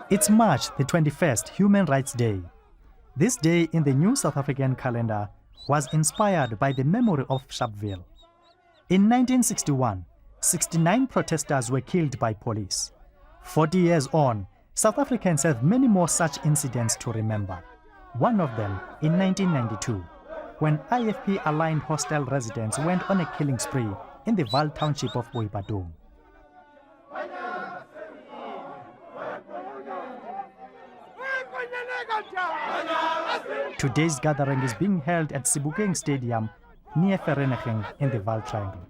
It's March the 21st, Human Rights Day. This day in the new South African calendar was inspired by the memory of Sharpeville. In 1961, 69 protesters were killed by police. 40 years on, South Africans have many more such incidents to remember. One of them in 1992, when IFP aligned hostel residents went on a killing spree in the Vaal township of Boipatong. Today's gathering is being held at Sebokeng Stadium near Vereeniging in the Vaal Triangle.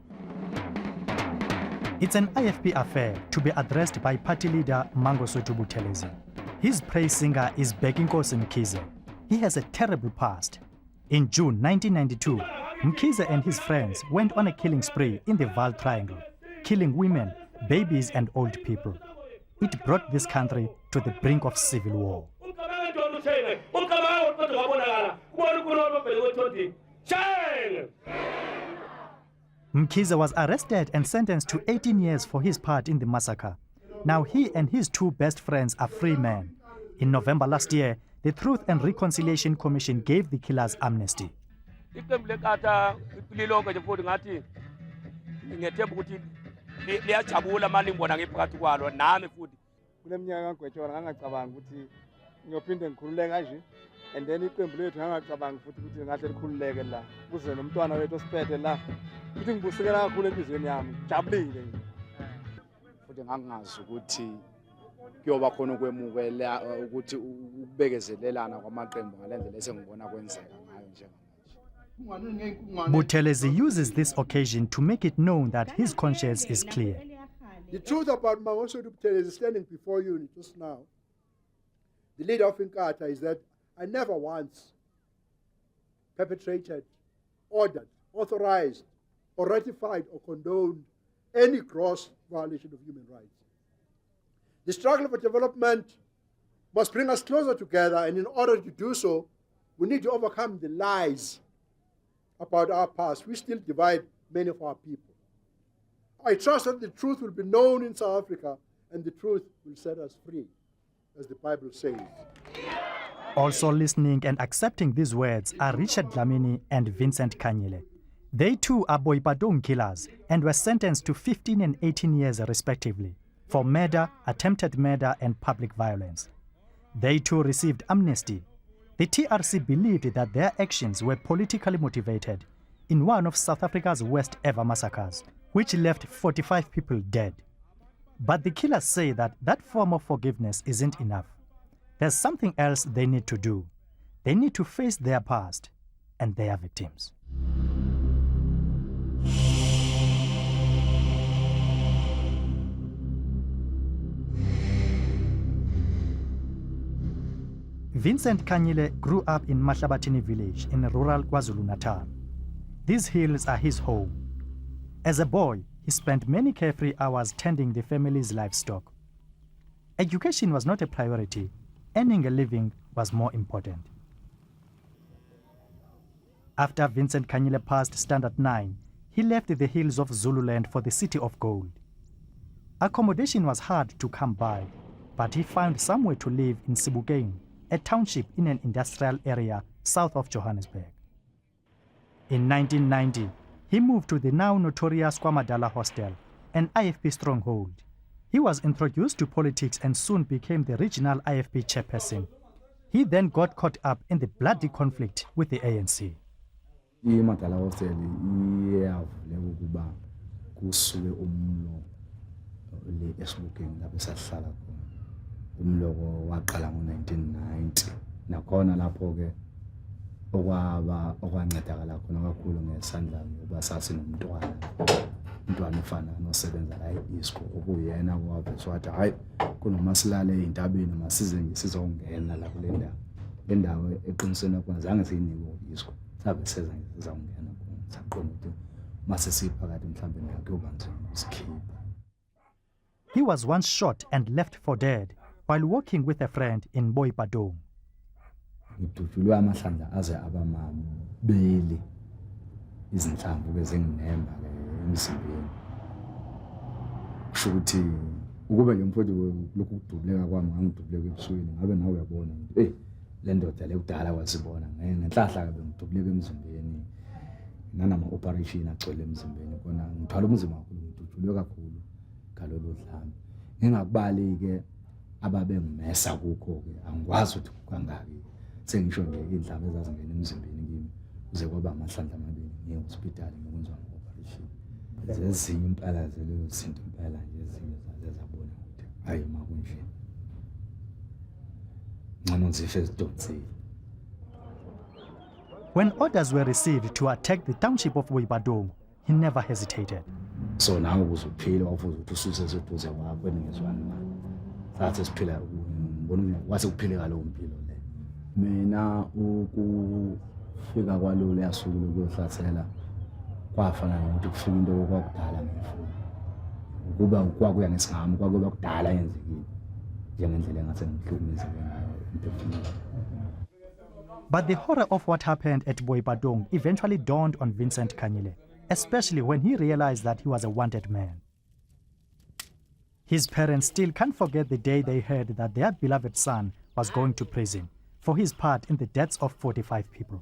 It's an IFP affair to be addressed by party leader Mangosuthu Buthelezi. His praise singer is Nkosi Mkhize. He has a terrible past. In June 1992, Mkhize and his friends went on a killing spree in the Vaal Triangle, killing women, babies and old people. It brought this country to the brink of civil war. Mkhize was arrested and sentenced to 18 years for his part in the massacre. Now he and his two best friends are free men. In November last year, the Truth and Reconciliation Commission gave the killers amnesty. And then iqembu lethu ngangacabanga futhi ukuthi ngahle likhululeke la kuze nomntwana wethu osiphethe la futhi ngibusekela kakhulu empizweni yami jabulile futhi ngangazi ukuthi kuyoba khona ukwemukela ukuthi ukubekezelelana kwamaqembu ngalendlela esengibona kwenzeka ngayo njengamanje. Buthelezi uses this occasion to make it known that his conscience is clear. The truth about Mangosuthu Buthelezi standing before you just now, the leader of Inkatha, is that I never once perpetrated, ordered, authorized, or ratified or condoned any gross violation of human rights. The struggle for development must bring us closer together, and in order to do so, we need to overcome the lies about our past, which still divide many of our people. I trust that the truth will be known in South Africa, and the truth will set us free, as the Bible says. Also listening and accepting these words are Richard Dlamini and Vincent Kanyile. They too are Boipatong killers and were sentenced to 15 and 18 years respectively for murder, attempted murder and public violence. They too received amnesty. The TRC believed that their actions were politically motivated in one of South Africa's worst ever massacres, which left 45 people dead. But the killers say that that form of forgiveness isn't enough. There's something else they need to do. They need to face their past and their victims. Vincent Kanyile grew up in Mahlabathini village in rural KwaZulu-Natal. These hills are his home. As a boy, he spent many carefree hours tending the family's livestock. Education was not a priority. Earning a living was more important. After Vincent Kanyile passed Standard 9, he left the hills of Zululand for the city of gold. Accommodation was hard to come by, but he found somewhere to live in Sebokeng, a township in an industrial area south of Johannesburg. In 1990, he moved to the now notorious KwaMadala hostel, an IFP stronghold. He was introduced to politics and soon became the regional IFP chairperson. He then got caught up in the bloody conflict with the ANC. IMadala hostel iyavule ukuba kusuke umlo le eSebokeng lapho sahlala khona. Umlo waqala ngo1990. Nakhona lapho ke okwancedakala khona kakhulu ngesandla ngoba sasinomntwana. Umntwana ufana nosebenza la eIsco okuyena kwaveswa wathi hayi kunoma silale eintabeni masize nje sizongena la kule ndawo. Le ndawo eqinisweni kwazi zange siyinike iIsco. Sabe seza nje sizongena khona. Saqonda ukuthi mase siphakathi mhlambe nayo kuyoba nzima ukusikhipha. He was once shot and left for dead while walking with a friend in Boipatong. Ngidutshulwe amahlandla aze abamabili izinhlamvu ke zinginemba ke emzimbeni. Kusho ukuthi ukube nje mfowethu lokhu kudubuleka kwami ngangidubuleka ebusweni ngabe nawe uyabona ukuthi le ndoda le kudala wasibona ngenhlahla ke bengidubuleka emzimbeni nanama operation agcwele emzimbeni kona ngithwala umzimba kakhulu ngidudulwe kakhulu ngalolu dlame ngingakubali ke ababengimesa kukho ke angikwazi ukuthi kangaki sengisho nje indlame ezazingena emzimbeni kimi kuze kwaba amahlandla amabili ngiye hospital ngokwenziwa operation ezinye impala zelo zinto impela nje ezinye zabona ukuthi hayi makunje ngcono ngizife ezidonsini. When orders were received to attack the township of Boipatong, he never hesitated. So nawe ubuzophila wafuza ukuthi ususe eseduze kwakho eningezwani naye sathi siphila ngibona wase kuphile ngalo mpilo le mina ukufika kwalolu yasuku lokuhlathela kwafana nokuthi kufika into okwakudala ngifuna ukuba kwakuya ngesigama kwakuba kudala yenzekile njengendlela engase ngihlukumezeke ngayo emphefumulweni. But the horror of what happened at Boipatong eventually dawned on Vincent Kanyile, especially when he realized that he was a wanted man. His parents still can't forget the day they heard that their beloved son was going to prison for his part in the deaths of 45 people.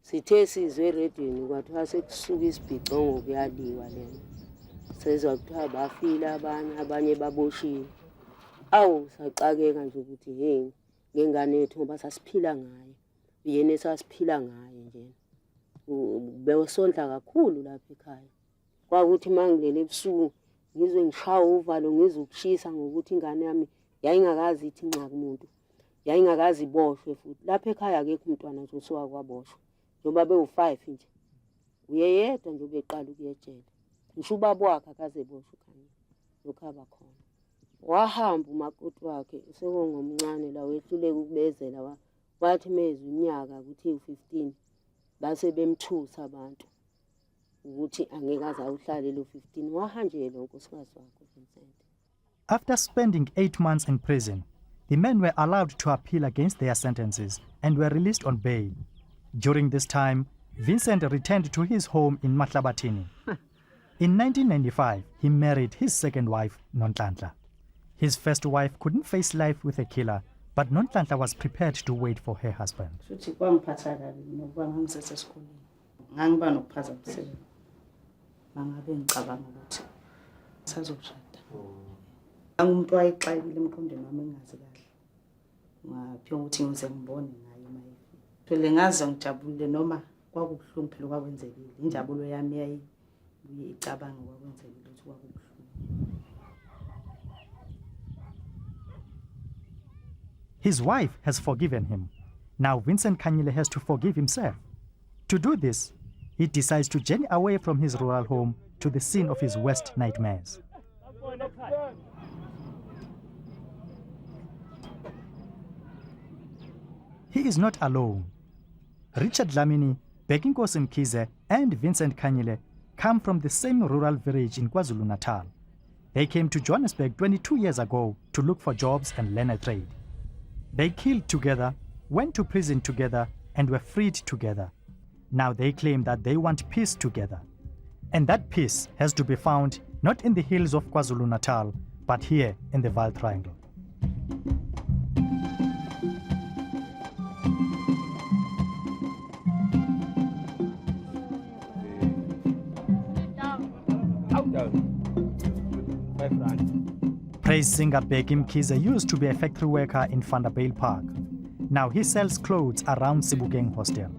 Sithe sizwe erediyweni kwathiwa sekusuka isibhicongo kuyaliwa lena sezwa kuthiwa bafile abanye baboshiwe. Awu saqakeka nje ukuthi hey ngengane yethu ngoba sasiphila ngayo yena esasiphila ngayo nje bewusondla kakhulu lapha ekhaya kwakuthi mangilele ebusuku ngizwe ngishaya uvalo ngizokushisa ngokuthi ingane yami yayingakazi ithi nxa kumuntu yayingakazi iboshwe futhi lapha ekhaya akekho umntwana nje usuka kwaboshwa njengoba bewu5 nje uyeyedwa nje ubeqala ukuyejela ngisho ubaba wakhe akaze boshwe khanye lokhaba khona wahamba umakoti wakhe sekongomncane la wehluleka ukubezela wathi mezwe iminyaka ukuthi u15 base bemthusa abantu ukuthi angeke aze awuhlale lo 15 wahanjelwa unkosikazi wakhe Vincent. After spending 8 months in prison, the men were allowed to appeal against their sentences and were released on bail. During this time, Vincent returned to his home in Mahlabatini. In 1995, he married his second wife, Nonhlanhla. His first wife couldn't face life with a killer, but Nonhlanhla was prepared to wait for her husband. Umuntu wayexakile emqondweni wami engazi kahle ngaphi ukuthi ngize ngibone naye mayifi phela ngaze ngijabulile noma kwakubuhlungu phela kwakwenzekile injabulo yami yayi icabanga kwakwenzekile ukuthi kwakubuhlungu. His wife has forgiven him. Now Vincent Kanyile has to forgive himself. To do this, he decides to journey away from his rural home to the scene of his worst nightmares. He is not alone. Richard Dlamini, Bekinkosi Mkhize, and Vincent Kanyile come from the same rural village in KwaZulu-Natal. They came to Johannesburg 22 years ago to look for jobs and learn a trade. They killed together, went to prison together, and were freed together. Now they claim that they want peace together. And that peace has to be found not in the hills of KwaZulu-Natal, but here in the Vaal Triangle. Praise singer Bheki Mkhize used to be a factory worker in Vanderbijl Park. Now he sells clothes around Sebokeng Hostel.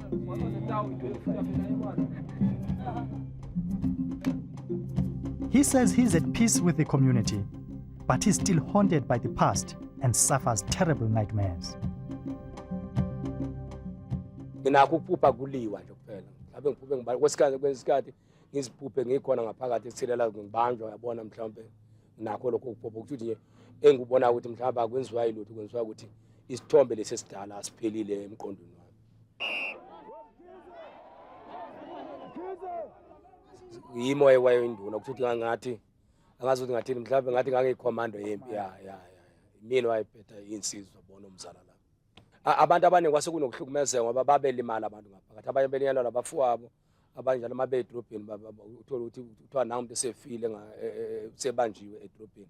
He says he's at peace with the community, but he's still haunted by the past and suffers terrible nightmares. Nginakuphupha kuliwa nje kuphela. Abe ngiphuphe ngibala kwesikhathi ngiziphuphe ngikhona ngaphakathi esithelela ngibanjwa yabona mhlawumbe nakho lokho kuphupha ukuthi nje engikubona ukuthi mhlawumbe akwenziwa yilutho kwenziwa ukuthi isithombe lesesidala asiphelile emqondweni wami. yimo wayinduna ukuthi ngathi angazi ukuthi ngathini mhlawumbe ngathi ngangiyicommando yempi mina wayephetha insizwa bona umzala la abantu abaningi kwasekunokuhlukumezeka ngoba babelimala abantu ngaphakathi abanye beninyana labafowabo abanye njalo mabedrobheni uthola ukuthi uthiwa nangu umuntu esefile sebanjiwe edrobheni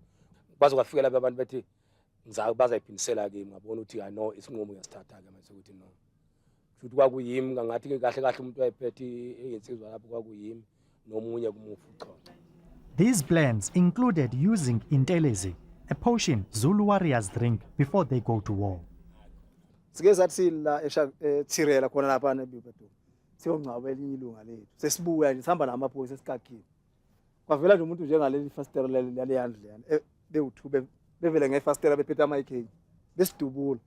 kwaze kwafika laba abantu bethi bazayiphindisela kimi ngabona ukuthi no isinqumo uyasithatha-ke mase ukuthi no futhi kwakuyimi ngathi kahle kahle umuntu wayephethe insizwa lapho kwakuyimi nomunye kumufa uChongo. These plans included using intelezi, a potion Zulu warriors drink before they go to war. Sike sathi la ethirela khona lapha eBoipatong. Siyongcaba elinye ilunga lethu. Sesibuya nje sihamba namaphoyisa esikhakhile. Kwavela nje umuntu njengaleli fastera leli yandleyana bewuthube bevele ngefastera bephethe ama-AK. Besidubula.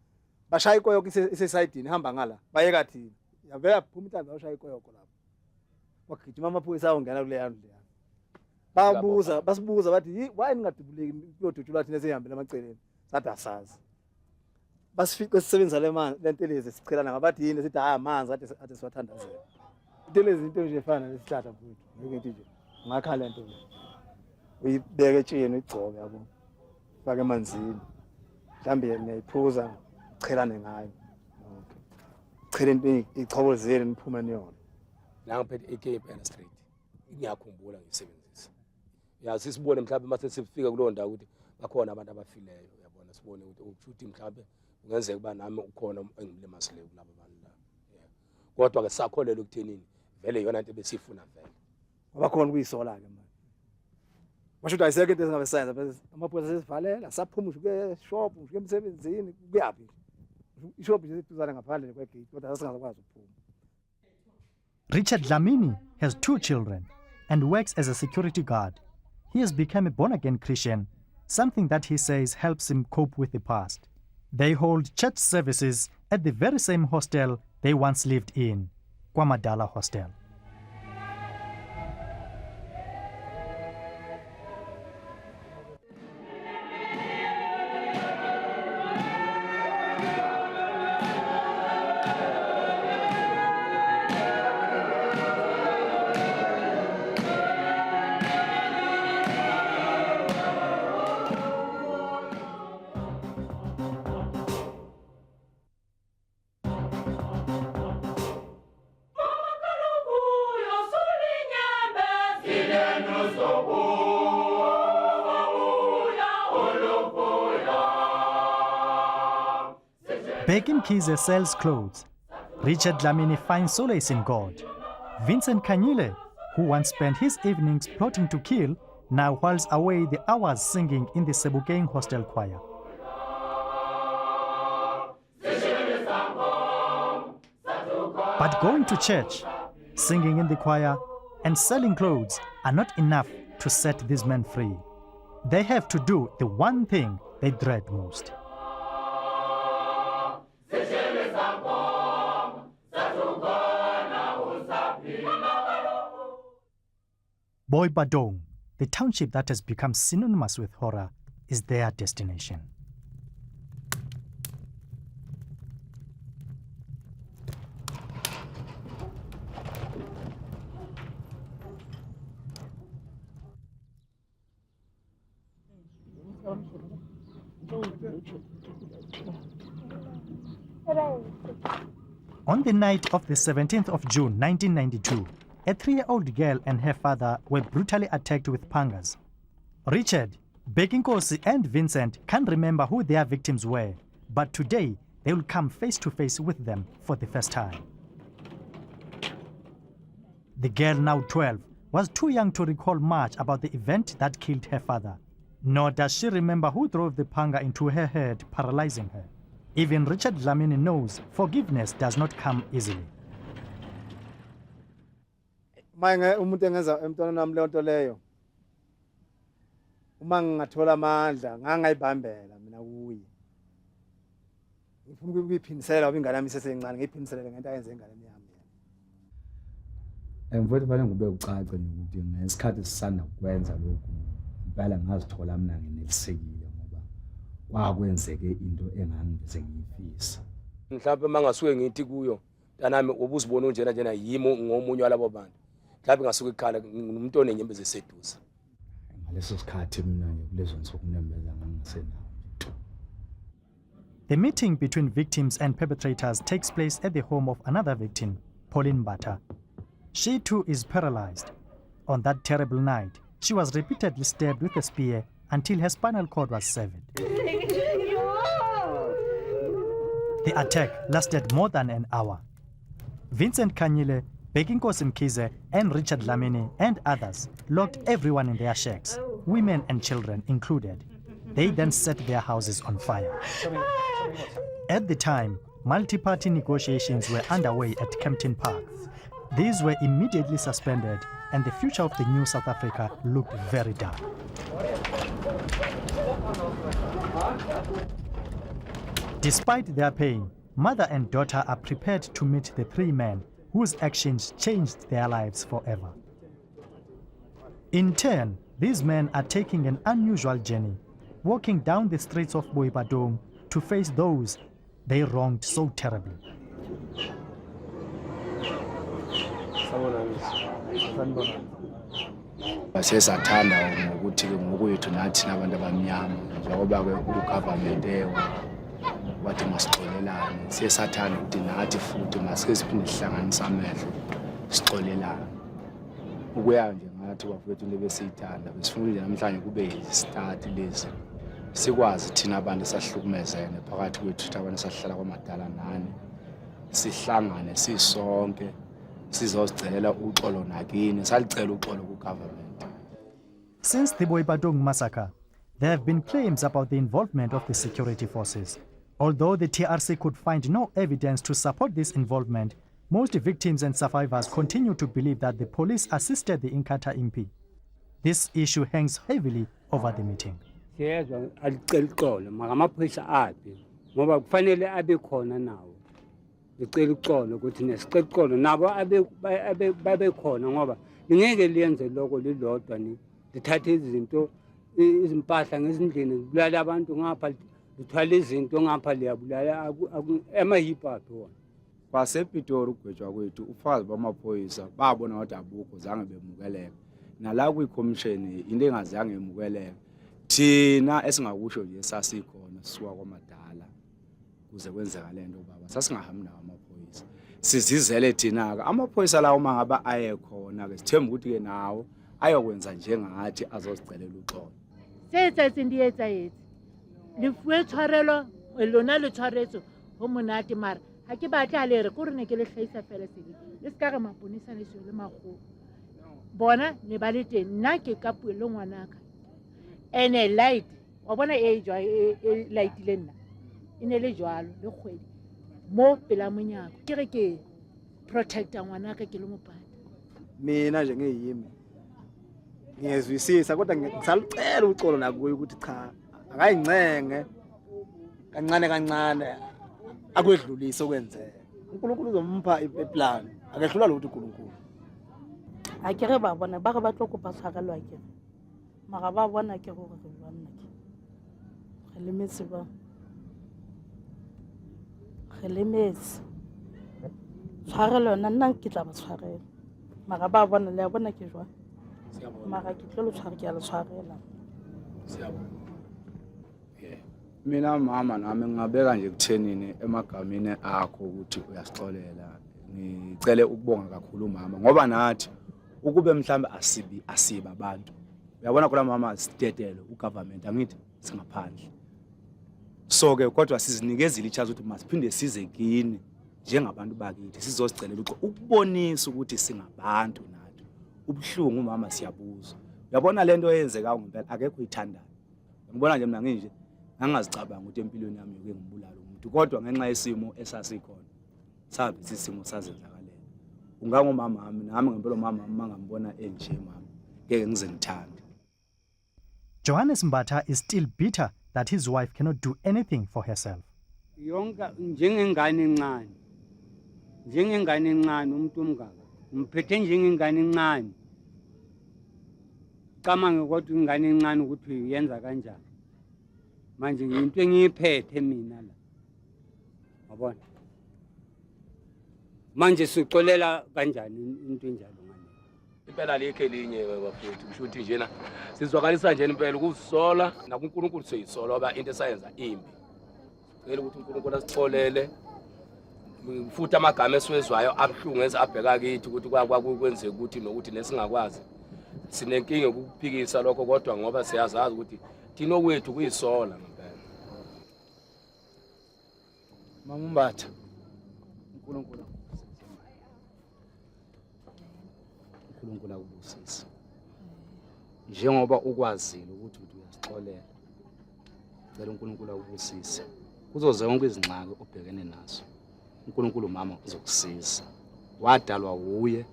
Bashaya ikoyoko isesayidini hamba ngala. Bayeka thina. Yavela phuma inhlanzi bashaya ikoyoko lapho. Kwagijima amaphoyisa awongena kule yandleyana. Basibuza bathi why ningadubuleki kuyodutshulwa thina sehambela amaceleni. Sathi asazi. Basifica sisebenzisa lentelezi sichelana ngabathi yini sithi amanzi ade siwathandazela. Intelezi into nje efana nesithatha mfowethu. Ngeke ngithi nje ngakhala lento le. Uyibeke etsheni igcobe yabo. Faka emanzini. Mhlambe ngiyayiphuza chelane ngayo. Okay. Chele into ichobolezele niphume niyona. La ngiphethe AK ePena Street. Ngiyakhumbula ngisebenzisa. Yazi sibone mhlawumbe mase sifika kulo ndawo ukuthi bakhona abantu abafileyo uyabona sibone ukuthi mhlawumbe ungenzeka kuba nami ukhona engimlemasileyo kulabo bantu la. Kodwa ke sakholelwa ukuthenini vele yona into besifuna vele. Ngoba khona kuyisola ke manje. Washo ukuthi ayiseke into esingabe sayenza amaphoyisa sesivalela saphuma uke shop uke emsebenzini kuyaphi. Ishop nje siduzana ngaphandle kwegate kodwa asingakwazi ukuphuma. Richard Dlamini has 2 children and works as a security guard. He has become a born-again Christian, something that he says helps him cope with the past. They hold church services at the very same hostel they once lived in, Kwamadala Hostel. Begging Kize sells clothes. Richard Dlamini finds solace in God. Vincent Kanyile, who once spent his evenings plotting to kill, now whiles away the hours singing in the Sebokeng hostel choir. But going to church, singing in the choir, and selling clothes are not enough to set these men free. They have to do the one thing they dread most. Boipatong, the township that has become synonymous with horror, is their destination. On the night of the 17th of June 1992, a 3-year-old girl and her father were brutally attacked with pangas. Richard, Bekinkosi and Vincent can't remember who their victims were, but today they will come face to face with them for the first time. The girl, now 12, was too young to recall much about the event that killed her father, nor does she remember who drove the panga into her head, paralyzing her. Even Richard Dlamini knows forgiveness does not come easily. Umuntu engenza emntwana nami le nto leyo uma ngingathola amandla ngangayibambela mina kuye ngifuna ukuyiphindisela ngoba ingane yami isesencane ngiyiphindiselele ngento ayenze enganeni yami mfowethu fanele ngube ucace ukuthi ngesikhathi sisanda kwenza lokhu impela ngazithola mina nginelisekile ngoba kwakwenzeke into engangiveze ngiyifisa mhlawumbe mangasuke ngithi kuyo ntanami ubuzibona njena yimo ngomunye walabo bantu mhlawumbe ngasuka ekhala ngumuntu onenyembezi eseduze. Ngaleso sikhathi mina nje kulezo nsuku nembeza ngangisenayo. The meeting between victims and perpetrators takes place at the home of another victim, Pauline Bata. She too is paralyzed. On that terrible night, she was repeatedly stabbed with a spear until her spinal cord was severed. The attack lasted more than an hour. Vincent Kanyile, Beginkosi Mkhize, and Richard Dlamini and others locked everyone in their shacks, women and children included. They then set their houses on fire. At the time, multi-party negotiations were underway at Kempton Park. These were immediately suspended, and the future of the new South Africa looked very dark. Despite their pain, mother and daughter are prepared to meet the three men whose actions changed their lives forever. In turn, these men are taking an unusual journey, walking down the streets of Boipatong to face those they wronged so terribly. Sathanda ukuthi ke ngokuyethu nathi nabantu abamnyama njengoba ke ugovernment wathi masixolelane sathanda ukuthi nathi futhi masike siphinde sihlanganise amehlo sixolelane ukuya nje ngathi bafethu lebesiyithanda besifuna nje namhlanje kube start lezi sikwazi thina abantu sahlukumezene phakathi kwethu abantu sahlala kwamadala nani sihlangane sisonke sizozicela uxolo nakini salicela uxolo ku-government. Since the Boipatong massacre, there have been claims about the involvement of the security forces. Although the TRC could find no evidence to support this involvement, most victims and survivors continue to believe that the police assisted the Inkatha MP. This issue hangs heavily over the meeting. Siyezwa alicela uxolo makamaphoyisa aphi ngoba kufanele abe khona nawo. Ngicela uxolo ukuthi nesicela uxolo nabo abe khona ngoba ngeke liyenze lokho lilodwa ni lithathe izinto izimpahla ngezindlini zibulala abantu ngapha lithwala izinto ngapha liyabulala ema-hip hop wona. Kwasepitori ukugwetshwa kwethu ufazi bamaphoyisa babona ukuthi abukho zange bemukeleke nala kwikhomishini into engazange emukeleke thina esingakusho nje sasikhona sisuka kwamadala kuze kwenzeka lento baba sasingahambi nawo amaphoyisa sizizele thina ke amaphoyisa lawo mangaba ayekhona ke sithemba ukuthi ke nawo ayokwenza njengathi azosicelela uxolo. Setsa ndiyetsa yetsi lefuwe tshwarelo lona le tshwaretso ho monate mara ha ke batla le re ko re ne ke le hlahisa fela sele le ska ga maponisa le sele magolo bona ne ba le teng nna ke ka puelo ngwanaka ene light wa bona e jwa e light le nna ine le jwalo le kgwedi mo pela monyako ke re ke protector ngwanaka ke le mopata mina nje ngiyimi ngiyezwisisa kodwa ngisalicela uxolo nakuye ukuthi cha akayincenge kancane kancane akwedlulisa okwenzeka uNkulunkulu uzompha iplan akehlula lo ukuthi uNkulunkulu a ke re ba bona ba re ba tlo kopa tshwarelo ke mara ba bona ke gore re bana ke re lemetse ba re lemetse tshwarelo nna ke tla ba tshwarela mara ba bona le bona ke jwa mara ke tlo lo tshware ke a le tshwarela. Mina mama nami ngingabeka nje kuthenini emagameni akho ukuthi uyasixolela ngicele ukubonga kakhulu mama ngoba nathi ukube mhlambe asiba abantu uyabona kula mama sidedele ugovernment angithi singaphandle so ke kodwa sizinikezile ichance ukuthi masiphinde size kini njengabantu bakithi sizosicelela ukubonisa ukuthi singabantu nathi ubuhlungu mama siyabuza uyabona lento eyenzeka ngempela akekho uyithandayo ngibona nje mina nginje angazicabanga ukuthi empilweni yami yoke ngibulala umuntu kodwa ngenxa yesimo esasikhona sabe isimo sazenzakalela ungangomama wami nami ngempela mama mangambona enje mama ngeke ngize ngithande. Johannes Mbatha is still bitter that his wife cannot do anything for herself. Yonke njengengane encane umuntu omngaka umphethe njengengane encane camange ukuthi ingane encane ukuthi uyenza kanjani manje into engiyiphethe mina la wabona manje sixolela kanjani into enjalo ngane impela likhe linye bafowethu kusho ukuthi njena sizwakalisa nje impela ukuzisola nakuNkulunkulu siyisola ngoba into esayenza imbi. Ngeke ukuthi uNkulunkulu asixolele futhi amagama esiwezwayo abuhlungu abheka kithi ukuthi kwakwenze ukuthi nokuthi nesingakwazi sinenkinga ukuphikisa lokho kodwa ngoba siyazazi ukuthi thina okwethu kuyisola ngempela. Mama Mbatha, uNkulunkulu akubusise. Njengoba ukwazile ukuthi uyasixolela, cela uNkulunkulu akubusise kuzo zonke izingxaki obhekene nazo. uNkulunkulu mama uzokusiza. Wadalwa uye,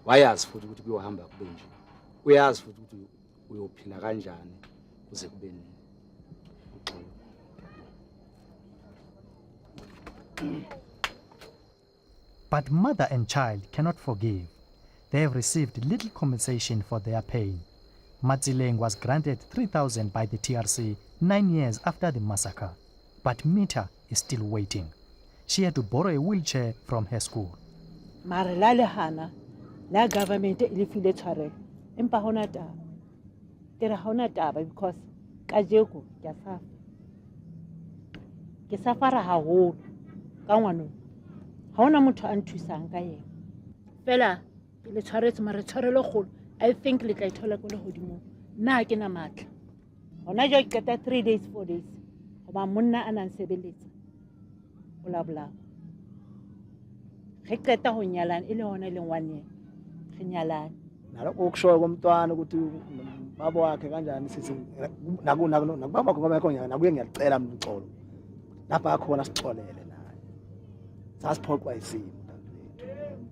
wayazi futhi ukuthi kuyohamba kube nje. Uyazi futhi ukuthi uyophila kanjani kuze kube nini. But mother and child cannot forgive. They have received little compensation for their pain. Matsileng was granted 3,000 by the TRC 9 years after the massacre. But Mita is still waiting. She had to borrow a wheelchair from her school. Mare la lehana, la government ili file tshware. Empa hona taba. Tere hona taba because kajeko ke safa. Ke safara haholo ka ngwana. Ha ona motho a nthusang ka yena. Fela ke le tshwaretse mare tshwarelo golo. I think le tla ithola go le godimo. Nna ke na matla. Hona jo ke ta 3 days 4 days. Hoba monna a nang sebeletsa. Ola bla. Re qeta ho nyalana ile hona le ngwane. Re nyalana. Nalokho ukushoya komntwana ukuthi babo wakhe kanjani sithi nakubaba ngoba yakho nakuye ngiyacela mina uxolo. Lapha khona sixolele naye. Sasiphoqwa isimo ntanethu.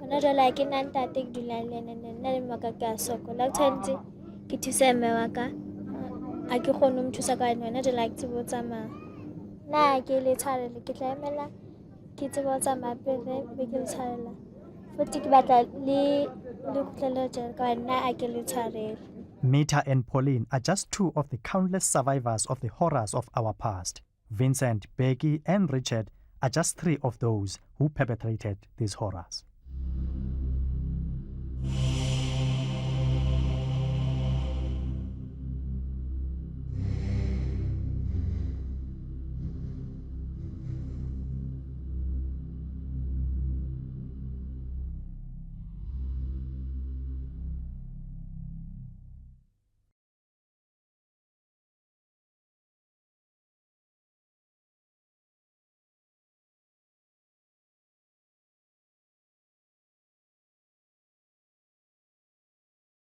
Ona jala ke nna ntate ke dula le nna le maka ka sokola tshwanetse ke thusa mme wa ka a ke kgone mo thusa ka yena jala ke tsebotsa ma na ke le tshwarele ke tla emela ke tsebotsa mapele be ke le tshwarela futhi ke batla le kutlelo jara ka nna a ke le tshwarele. Mita and Pauline are just two of the countless survivors of the horrors of our past. Vincent, Becky, and Richard are just 3 of those who perpetrated these horrors.